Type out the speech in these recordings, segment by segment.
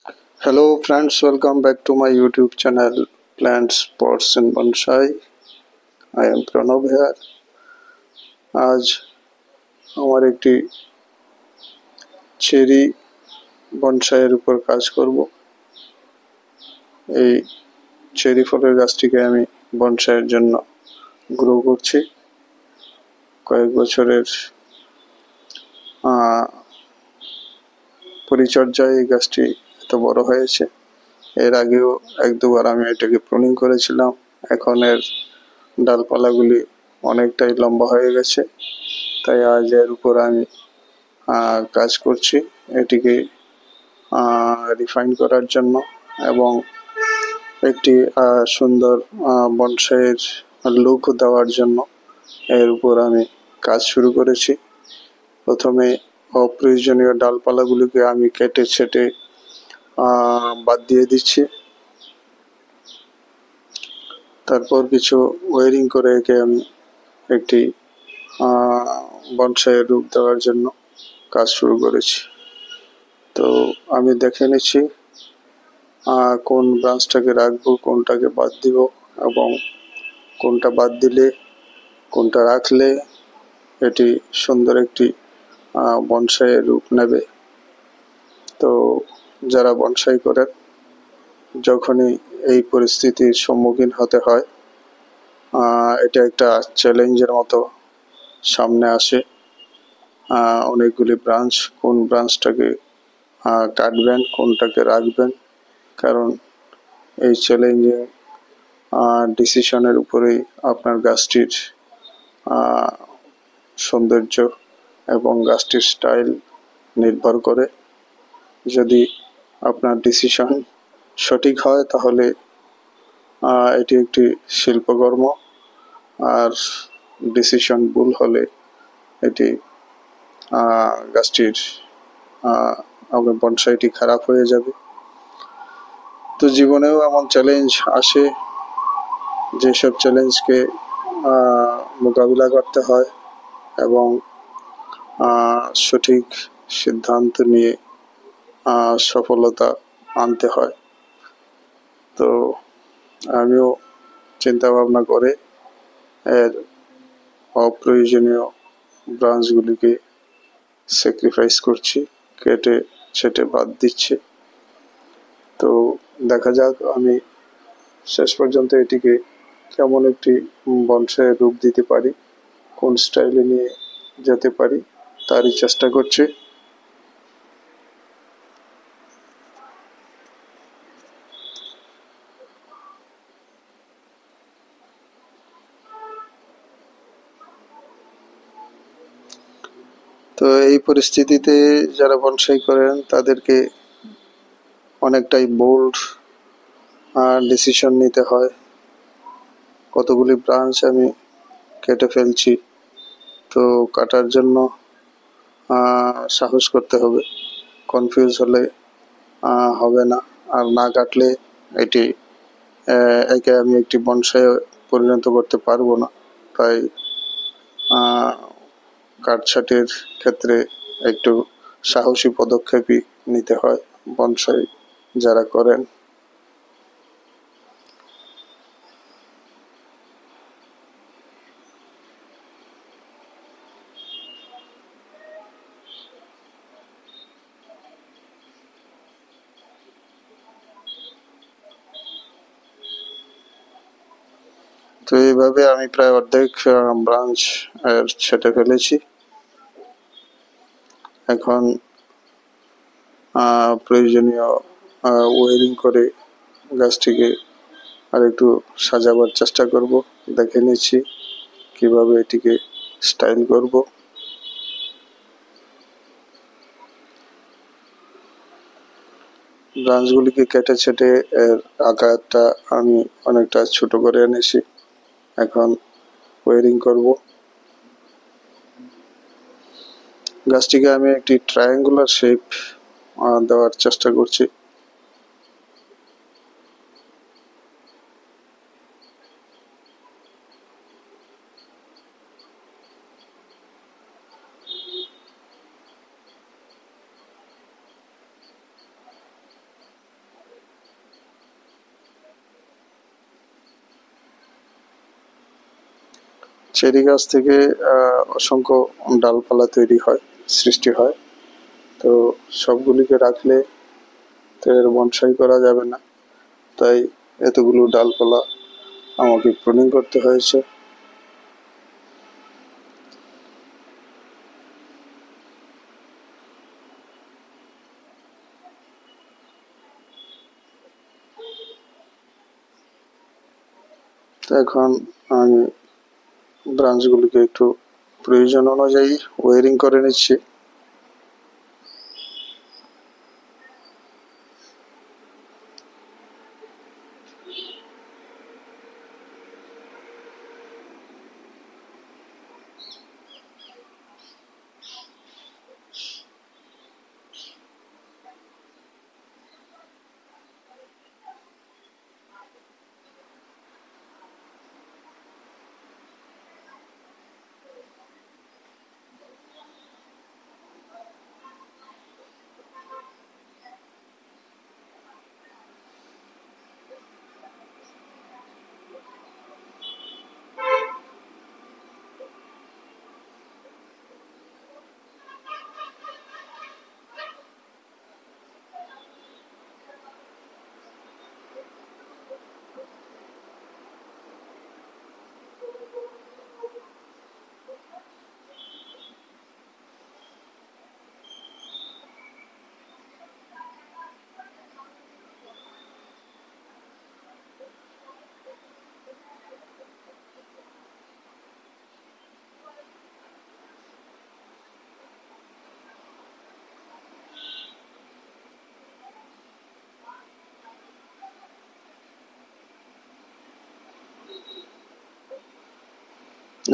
Hello friends, welcome back to my YouTube channel Plants, Pots and Bonsai. I am Pranav here. আজ আমার একটি cherry বনসাইয়ের উপর কাজ করব। এই চেরি ফলের গাছটিকে আমি বনসাইয়ের জন্য গ্রো করছি। কয়েক বছরের পরিচর্যায় এই গাছটি এত বড় হয়েছে। এর আগেও এক দুবার আমি এটাকে প্রুনিং করেছিলাম। এখন এর ডালপালাগুলি অনেকটাই লম্বা হয়ে গেছে, তাই আজ এর উপর আমি কাজ করছি এটিকে রিফাইন করার জন্য এবং একটি সুন্দর বনসাইয়ের লুক দেওয়ার জন্য এর উপর আমি কাজ শুরু করেছি। প্রথমে অপ্রয়োজনীয় ডালপালাগুলিকে আমি কেটে ছেটে বাদ দিয়ে দিচ্ছি। তারপর কিছু ওয়ারিং করে একে আমি একটি বনসাইয়ের রূপ দেওয়ার জন্য কাজ শুরু করেছি। তো আমি দেখে নিচ্ছি কোন ব্রাঞ্চটাকে রাখবো, কোনটাকে বাদ দিব এবং কোনটা বাদ দিলে কোনটা রাখলে এটি সুন্দর একটি বনসাইয়ের রূপ নেবে। তো যারা বনসাই করেন, যখনই এই পরিস্থিতির সম্মুখীন হতে হয়, এটা একটা চ্যালেঞ্জের মতো সামনে আসে। অনেকগুলি ব্রাঞ্চ, কোন ব্রাঞ্চটাকে কাটবেন, কোনটাকে রাখবেন, কারণ এই চ্যালেঞ্জিং ডিসিশনের উপরেই আপনার গাছটির সৌন্দর্য এবং গাছটির স্টাইল নির্ভর করে। যদি আপনার ডিসিশন সঠিক হয় তাহলে এটি একটি শিল্পকর্ম, আর ডিসিশন ভুল হলে এটি গাছটির আপনার বনসাইটি খারাপ হয়ে যাবে। তো জীবনেও এমন চ্যালেঞ্জ আসে, যেসব চ্যালেঞ্জকে মোকাবিলা করতে হয় এবং সঠিক সিদ্ধান্ত নিয়ে সফলতা আনতে হয়। তো আমিও চিন্তা ভাবনা করে এর অপ্রয়োজনীয় ব্রাঞ্চগুলিকে স্যাক্রিফাইস করছি, কেটে ছেটে বাদ দিচ্ছি। তো দেখা যাক আমি শেষ পর্যন্ত এটিকে কেমন একটি বনসাইয়ের রূপ দিতে পারি, কোন স্টাইলে নিয়ে যেতে পারি, তারই চেষ্টা করছি। তো এই পরিস্থিতিতে যারা বনসাই করেন তাদেরকে অনেকটাই বোল্ড ডিসিশন নিতে হয়। কতগুলি ব্রাঞ্চ আমি কেটে ফেলছি, তো কাটার জন্য সাহস করতে হবে। কনফিউজ হলে হবে না, আর না কাটলে এটি একে আমি একটি বনসাইয়ে পরিণত করতে পারবো না। তাই কাটছাঁটের ক্ষেত্রে একটু সাহসী পদক্ষেপই নিতে হয় বনসাই যারা করেন। তো এইভাবে আমি প্রায় অর্ধেক ব্রাঞ্চ ছেটে ফেলেছি। এখন প্রয়োজনীয় ওয়ারিং করে গাছটিকে আর একটু সাজাবার চেষ্টা করব। দেখে নিচ্ছি কিভাবে এটিকে স্টাইল করব। ব্রাঞ্চগুলিকে কেটে ছেটে এর আকারটা আমি অনেকটা ছোট করে এনেছি। এখন ওয়ারিং করব। গাছটিকে আমি একটি ট্রায়াঙ্গুলার শেপ দেওয়ার চেষ্টা করছি। চেরি গাছ থেকে অসংখ্য ডালপালা সৃষ্টি হয়। তো সবগুলিকে রাখলে তো এর বনসাই করা যাবে না, তাই এতগুলো ডালপালা আমাকে প্রুনিং করতে হয়েছে। তো এখন আমি ব্রাঞ্চগুলিকে একটু প্রয়োজন অনুযায়ী ওয়ারিং করে নিচ্ছি।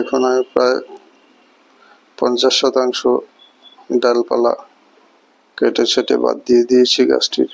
এখন আমি প্রায় 50% ডালপালা কেটে ছেটে বাদ দিয়ে দিয়েছি গাছটির।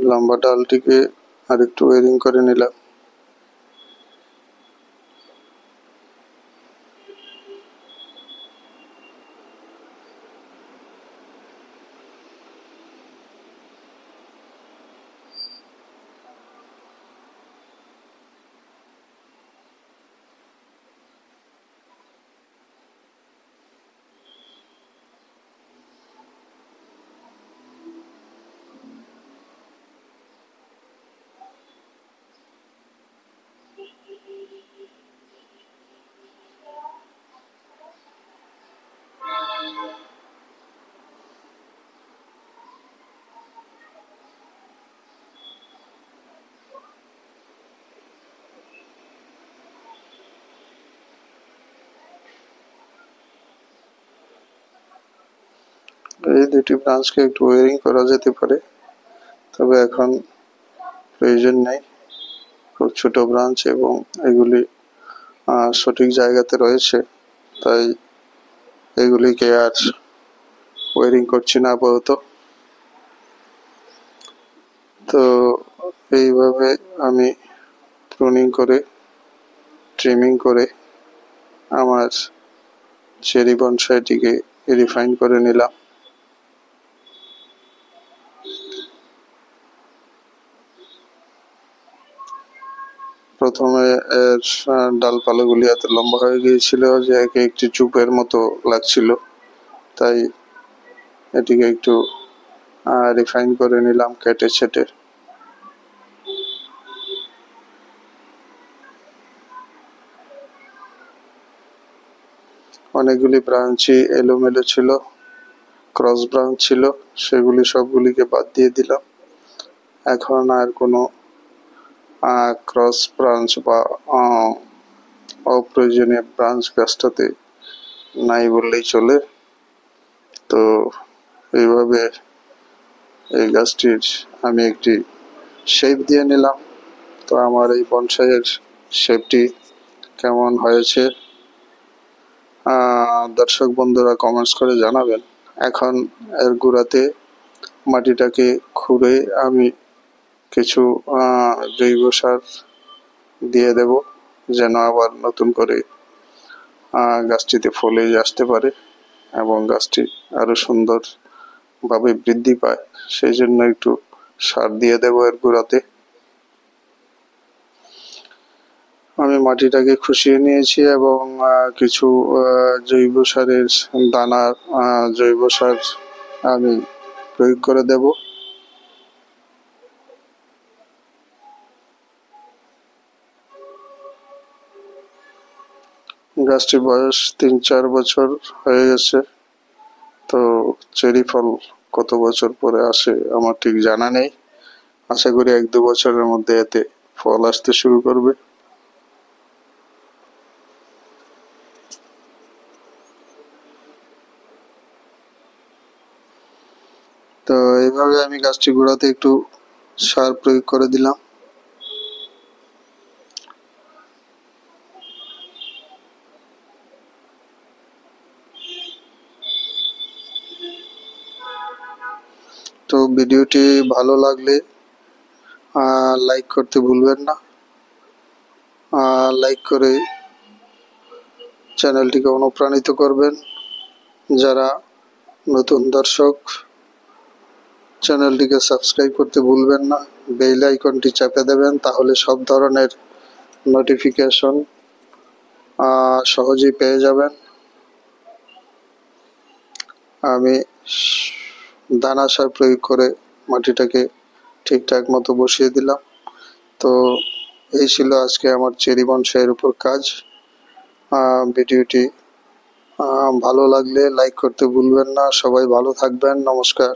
লম্বা ডালটিকে আরেকটু ওয়ারিং করে নিলাম। এই দুটি ব্রাঞ্চকে একটু ওয়ারিং করা যেতে পারে, তবে এখন প্রয়োজন নেই। খুব ছোট ব্রাঞ্চ এবং এগুলি সঠিক জায়গাতে রয়েছে, তাই এগুলিকে আর ওয়ারিং করছি না আপাতত। তো এইভাবে আমি প্রুনিং করে ট্রিমিং করে আমার চেরি বনসাইটিকে রিফাইন করে নিলাম। প্রথমে এর ডালপালাগুলি এত লম্বা হয়ে গিয়েছিল যে একে একটি চুপের মতো লাগছিল, তাই এটিকে একটু রিফাইন করে নিলাম কেটে ছেটে। অনেকগুলি ব্রাঞ্চই এলোমেলো ছিল, ক্রস ব্রাঞ্চ ছিল, সেগুলি সবগুলিকে বাদ দিয়ে দিলাম। এখন আর কোনো ক্রস ব্রাঞ্চ বা অপ্রয়োজনীয় ব্রাঞ্চ গাছটাতে নাই বললেই চলে। তো এইভাবে এই গাছটির আমি একটি শেপ দিয়ে নিলাম। তো আমার এই বনসাইয়ের শেপটি কেমন হয়েছে দর্শক বন্ধুরা কমেন্টস করে জানাবেন। এখন এর গোড়াতে মাটিটাকে খুঁড়ে আমি কিছু জৈব সার দিয়ে দেব, যেন আবার নতুন করে গাছটিতে ফলেজ আসতে পারে এবং গাছটি আরো সুন্দরভাবে বৃদ্ধি পায়। সেই জন্য একটু সার দিয়ে দেব এর গোড়াতে। আমি মাটিটাকে খুশিয়ে নিয়েছি এবং কিছু জৈব সারের দানার জৈব সার আমি প্রয়োগ করে দেব। গাছটির বয়স 3-4 বছর হয়ে গেছে। তো চেরি ফল কত বছর পরে আসে আমার ঠিক জানা নেই। আশা করি 1-2 বছরের মধ্যে এতে ফল আসতে শুরু করবে। তো এইভাবে আমি গাছটি গোড়াতে একটু সার প্রয়োগ করে দিলাম। তো ভিডিওটি ভালো লাগলে লাইক করতে ভুলবেন না। লাইক করে চ্যানেলটিকে অনুপ্রাণিত করবেন। যারা নতুন দর্শক, চ্যানেলটিকে সাবস্ক্রাইব করতে ভুলবেন না। বেল আইকনটি চাপে দেবেন, তাহলে সব ধরনের নোটিফিকেশন সহজেই পেয়ে যাবেন। আমি দানা সার প্রয়োগ করে মাটিটাকে ঠিকঠাক মতো বসিয়ে দিলাম। তো এই ছিল আজকে আমার চেরি বনসাইয়ের উপর কাজ। ভিডিওটি ভালো লাগলে লাইক করতে ভুলবেন না। সবাই ভালো থাকবেন। নমস্কার।